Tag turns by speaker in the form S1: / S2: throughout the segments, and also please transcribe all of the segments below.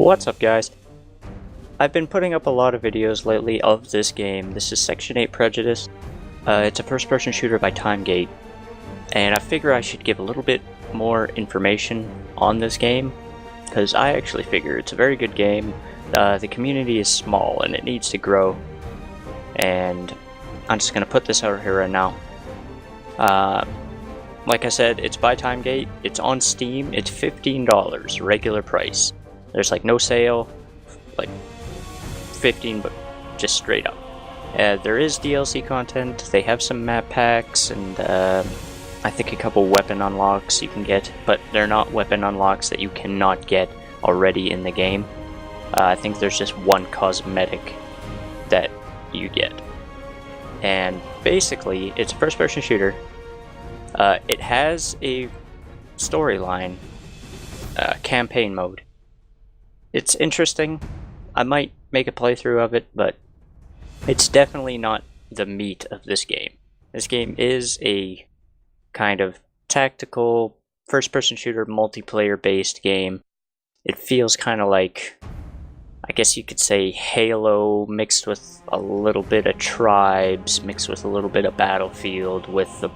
S1: What's up, guys? I've been putting up a lot of videos lately of this game. This is Section 8 Prejudice. It's a first-person shooter by Timegate, and I figure I should give a little bit more information on this game, because I actually figure it's a very good game. The community is small, and it needs to grow, and I'm just going to put this out here right now. Like I said, it's by Timegate, it's on Steam, it's $15, regular price. There's like no sale, like 15, but just straight up. There is DLC content, they have some map packs, and I think a couple weapon unlocks you can get, but they're not weapon unlocks that you cannot get already in the game. I think there's just one cosmetic that you get. And basically, it's a first-person shooter. It has a storyline, campaign mode. It's interesting. I might make a playthrough of it, but it's definitely not the meat of this game. This game is a kind of tactical, first-person shooter, multiplayer-based game. It feels kind of like, I guess you could say, Halo mixed with a little bit of Tribes, mixed with a little bit of Battlefield, with a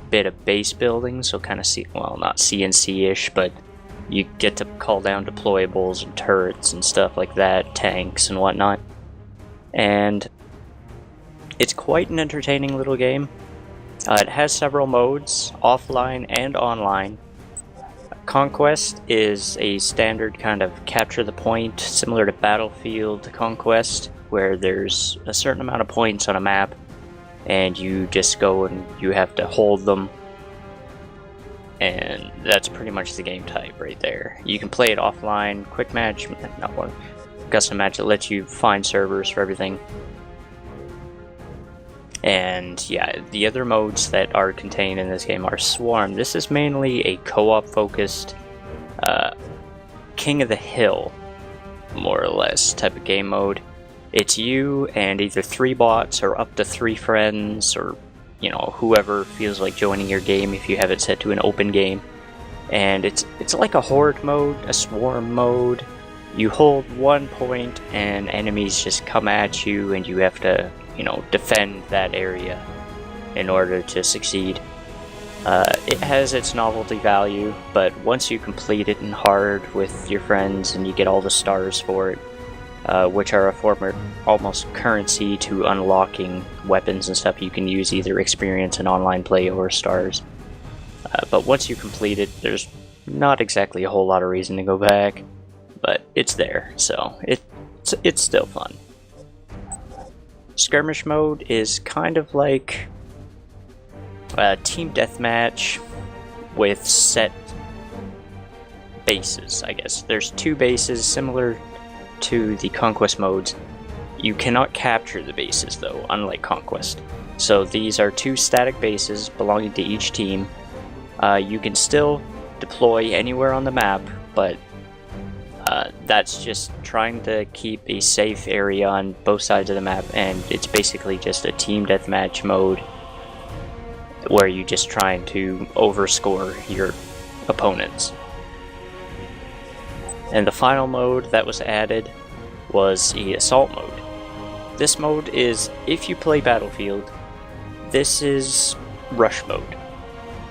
S1: bit of base building, so kind of, well, not CNC-ish, but you get to call down deployables and turrets and stuff like that, tanks and whatnot. And it's quite an entertaining little game. It has several modes, offline and online. Conquest is a standard kind of capture the point, similar to Battlefield Conquest, where there's a certain amount of points on a map, and you just go and you have to hold them. And that's pretty much the game type right there. You can play it offline, quick match, not one, custom match that lets you find servers for everything. And yeah, the other modes that are contained in this game are Swarm. This is mainly a co-op focused King of the Hill, more or less, type of game mode. It's you and either 3 bots or up to 3 friends, or you know, whoever feels like joining your game if you have it set to an open game. And it's like a horde mode, a swarm mode. You hold 1 point and enemies just come at you, and you have to, you know, defend that area in order to succeed. It has its novelty value, but once you complete it in hard with your friends and you get all the stars for it, which are a form of almost currency to unlocking weapons and stuff, you can use either experience in online play or stars. But once you complete it, there's not exactly a whole lot of reason to go back, but it's there, so it's still fun. Skirmish mode is kind of like a team deathmatch with set bases, I guess. There's 2 bases similar to the Conquest modes. You cannot capture the bases though, unlike Conquest. So these are 2 static bases belonging to each team. You can still deploy anywhere on the map, but that's just trying to keep a safe area on both sides of the map, and it's basically just a team deathmatch mode where you just trying to overscore your opponents. And the final mode that was added was the Assault mode. This mode is, if you play Battlefield, this is Rush mode.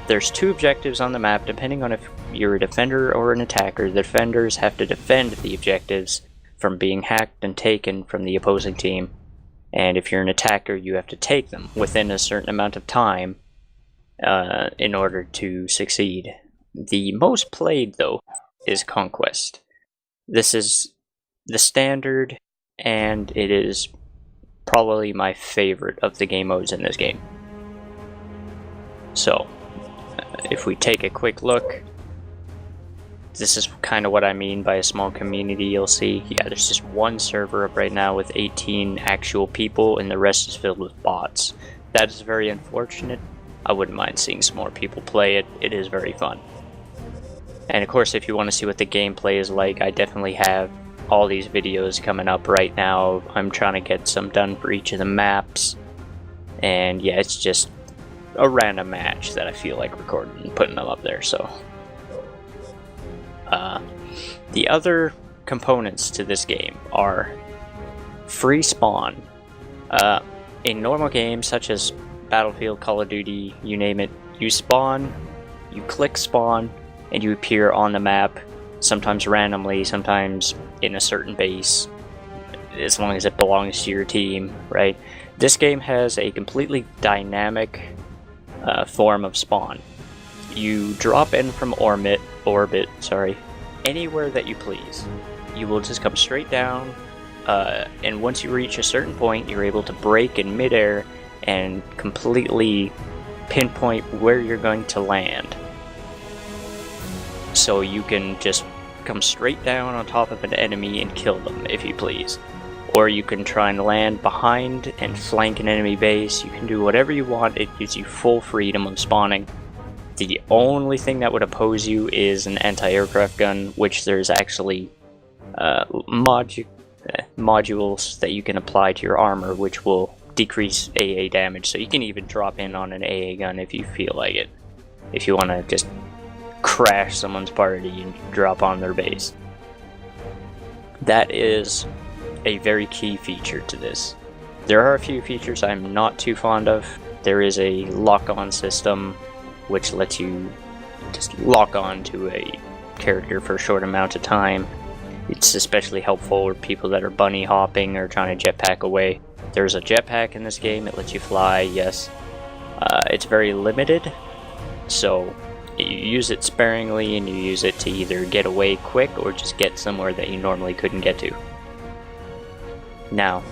S1: There's 2 objectives on the map, depending on if you're a defender or an attacker. The defenders have to defend the objectives from being hacked and taken from the opposing team. And if you're an attacker, you have to take them within a certain amount of time in order to succeed. The most played, though, is Conquest. This is the standard, and it is probably my favorite of the game modes in this game. So, if we take a quick look, this is kind of what I mean by a small community. You'll see, yeah, there's just 1 server up right now with 18 actual people, and the rest is filled with bots. That is very unfortunate. I wouldn't mind seeing some more people play it. It is very fun. And of course, if you want to see what the gameplay is like, I definitely have all these videos coming up right now. I'm trying to get some done for each of the maps. And yeah, it's just a random match that I feel like recording and putting them up there, so. The other components to this game are free spawn. In normal games such as Battlefield, Call of Duty, you name it, you spawn, you click spawn, and you appear on the map, sometimes randomly, sometimes in a certain base, as long as it belongs to your team, right? This game has a completely dynamic form of spawn. You drop in from orbit, anywhere that you please. You will just come straight down, and once you reach a certain point, you're able to break in midair and completely pinpoint where you're going to land. So you can just come straight down on top of an enemy and kill them, if you please. Or you can try and land behind and flank an enemy base. You can do whatever you want. It gives you full freedom of spawning. The only thing that would oppose you is an anti-aircraft gun, which there's actually modules that you can apply to your armor, which will decrease AA damage. So you can even drop in on an AA gun if you feel like it. If you want to just crash someone's party and drop on their base. That is a very key feature to this. There are a few features I'm not too fond of. There is a lock-on system which lets you just lock on to a character for a short amount of time. It's especially helpful for people that are bunny hopping or trying to jetpack away. There's a jetpack in this game, it lets you fly, yes. It's very limited, so you use it sparingly and you use it to either get away quick or just get somewhere that you normally couldn't get to. Now,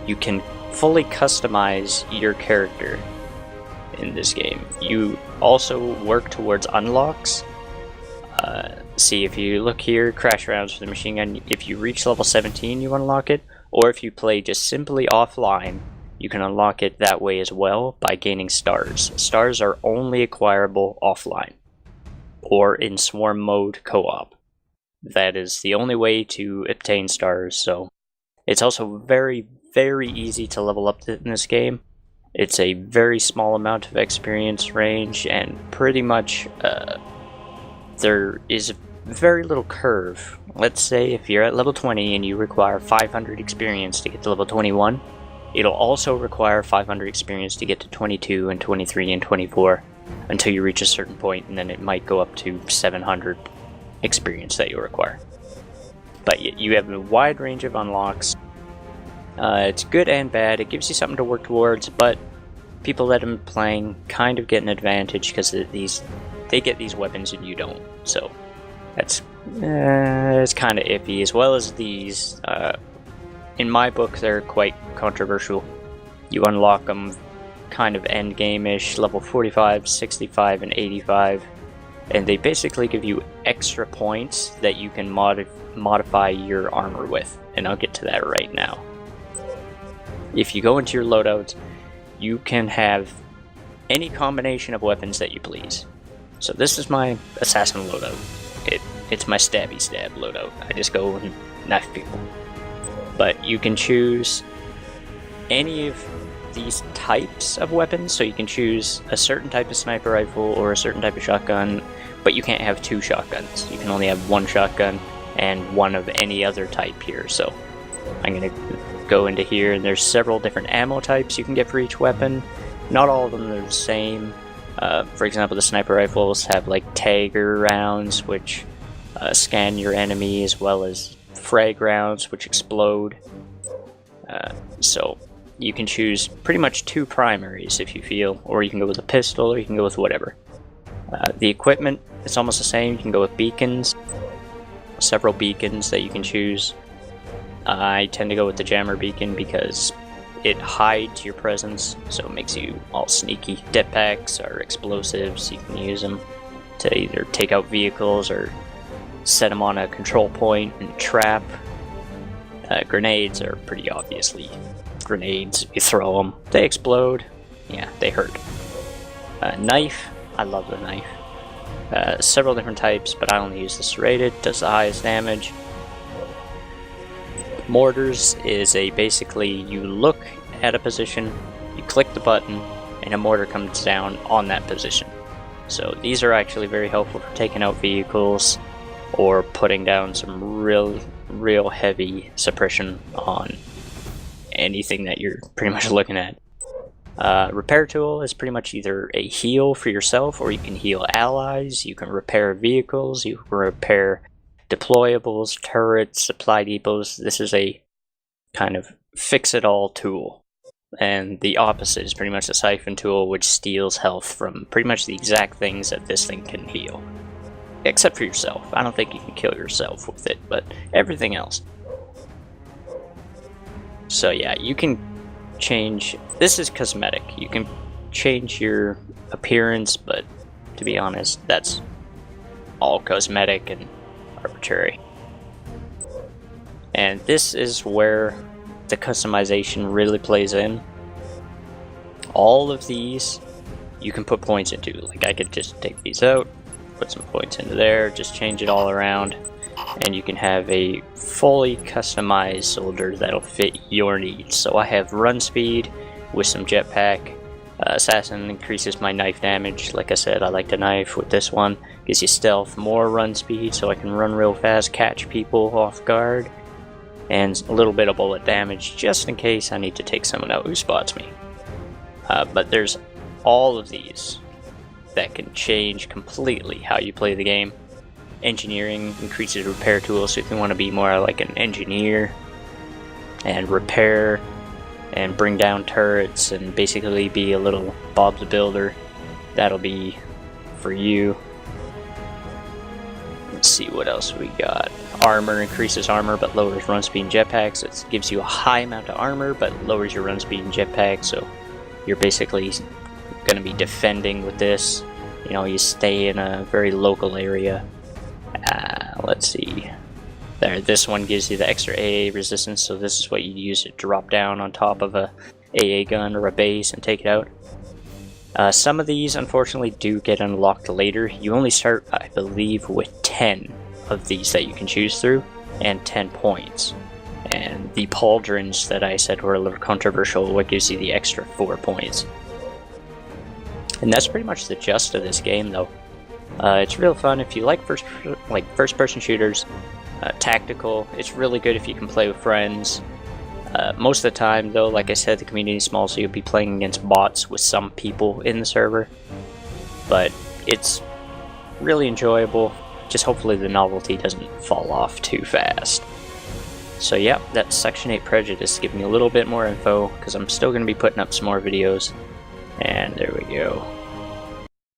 S1: you can fully customize your character in this game. You also work towards unlocks. See, if you look here, crash rounds for the machine gun, if you reach level 17 you unlock it, or if you play just simply offline, you can unlock it that way as well by gaining stars. Stars are only acquirable offline, or in swarm mode co-op. That is the only way to obtain stars, so it's also very, very easy to level up in this game. It's a very small amount of experience range, and pretty much there is very little curve. Let's say if you're at level 20 and you require 500 experience to get to level 21, it'll also require 500 experience to get to 22 and 23 and 24 until you reach a certain point, and then it might go up to 700 experience that you'll require. But you have a wide range of unlocks. It's good and bad. It gives you something to work towards, but people that have been playing kind of get an advantage because they get these weapons and you don't. So that's it's kind of iffy, as well as these. In my book, they're quite controversial. You unlock them kind of end game-ish, level 45, 65, and 85, and they basically give you extra points that you can modify your armor with, and I'll get to that right now. If you go into your loadouts, you can have any combination of weapons that you please. So this is my assassin loadout. It's my stabby stab loadout. I just go and knife people. But you can choose any of these types of weapons, so you can choose a certain type of sniper rifle or a certain type of shotgun, but you can't have two shotguns. You can only have one shotgun and one of any other type here. So I'm going to go into here, and there's several different ammo types you can get for each weapon. Not all of them are the same. For example, the sniper rifles have like Tiger rounds, which scan your enemy, as well as frag rounds, which explode. So you can choose pretty much two primaries if you feel, or you can go with a pistol, or you can go with whatever. The equipment is almost the same. You can go with beacons, several beacons that you can choose. I tend to go with the jammer beacon because it hides your presence, so it makes you all sneaky. Jetpacks are explosives. You can use them to either take out vehicles or set them on a control point and trap. Grenades are pretty obviously grenades. You throw them, they explode. Yeah, they hurt. Knife, I love the knife. Several different types, but I only use the serrated. Does the highest damage. Mortars is basically you look at a position, you click the button, and a mortar comes down on that position. So these are actually very helpful for taking out vehicles. or putting down some real heavy suppression on anything that you're pretty much looking at. Repair tool is pretty much either a heal for yourself, or you can heal allies, you can repair vehicles, you can repair deployables, turrets, supply depots. This is a kind of fix-it-all tool. And the opposite is pretty much a siphon tool, which steals health from pretty much the exact things that this thing can heal. Except for yourself. I don't think you can kill yourself with it, but everything else. So yeah, you can change. This is cosmetic. You can change your appearance, but to be honest, that's all cosmetic and arbitrary. And this is where the customization really plays in. All of these you can put points into. Like, I could just take these out, put some points into there, just change it all around, and you can have a fully customized soldier that'll fit your needs. So I have run speed with some jetpack. Assassin increases my knife damage. Like I said, I like the knife with this one. Gives you stealth, more run speed, so I can run real fast, catch people off guard, and a little bit of bullet damage just in case I need to take someone out who spots me. But there's all of these that can change completely how you play the game. Engineering increases repair tools, so if you want to be more like an engineer and repair and bring down turrets and basically be a little Bob the Builder, that'll be for you. Let's see what else we got. Armor increases armor but lowers run speed and jetpack, so it gives you a high amount of armor but lowers your run speed and jetpack, so you're basically going to be defending with this. You know, you stay in a very local area. Let's see. There, this one gives you the extra AA resistance, so this is what you use to drop down on top of a AA gun or a base and take it out. Some of these, unfortunately, do get unlocked later. You only start, I believe, with 10 of these that you can choose through, and 10 points. And the pauldrons that I said were a little controversial, what gives you the extra 4 points. And that's pretty much the gist of this game, though. It's real fun if you like first-person shooters. Tactical, it's really good if you can play with friends. Most of the time, though, like I said, the community is small, so you'll be playing against bots with some people in the server. But it's really enjoyable. Just hopefully the novelty doesn't fall off too fast. So yeah, that's Section 8 Prejudice, giving me a little bit more info, because I'm still going to be putting up some more videos. And there we go.